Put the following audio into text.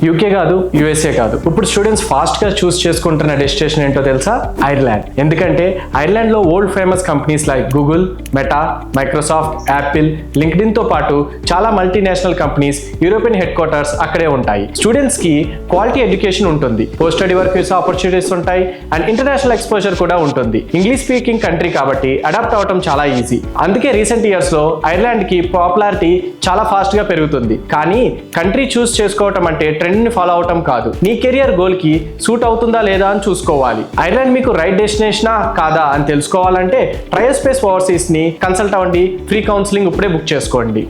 UK కాదు, USA కాదు, ఇప్పుడు స్టూడెంట్స్ ఫాస్ట్ గా చూస్ చేసుకుంటున్న డెస్టినేషన్ ఏంటో తెలుసా? ఐర్లాండ్. ఎందుకంటే ఐర్లాండ్ లో world famous companies like Google, meta, Microsoft, Apple, LinkedIn తో పాటు చాలా multinational companies, European head quarters అక్కడే ఉంటాయి. స్టూడెంట్స్ కి క్వాలిటీ ఎడ్యుకేషన్ ఉంటుంది, post study work visa opportunities ఉంటాయి, అండ్ ఇంటర్నేషనల్ ఎక్స్పోజర్ కూడా ఉంటుంది. ఇంగ్లీష్ స్పీకింగ్ కంట్రీ కాబట్టి అడాప్ట్ అవడం చాలా ఈజీ. అందుకే రీసెంట్ ఇయర్స్ లో ఐర్లాండ్ కి పాపులారిటీ చాలా ఫాస్ట్ గా పెరుగుతుంది. కానీ కంట్రీ చూస్ చేసుకోవటం అంటే ట్రెండ్ ని ఫాలో అవటం కాదు, నీ కెరియర్ గోల్ కి సూట్ అవుతుందా లేదా అని చూసుకోవాలి. ఐర్లాండ్ మీకు రైట్ డెస్టినేషనా కాదా అని తెలుసుకోవాలంటే ట్రయల్ స్పేస్ ఓవర్సీస్ ని కన్సల్ట్ అవ్వండి. ఫ్రీ కౌన్సిలింగ్ ఇప్పుడే బుక్ చేసుకోండి.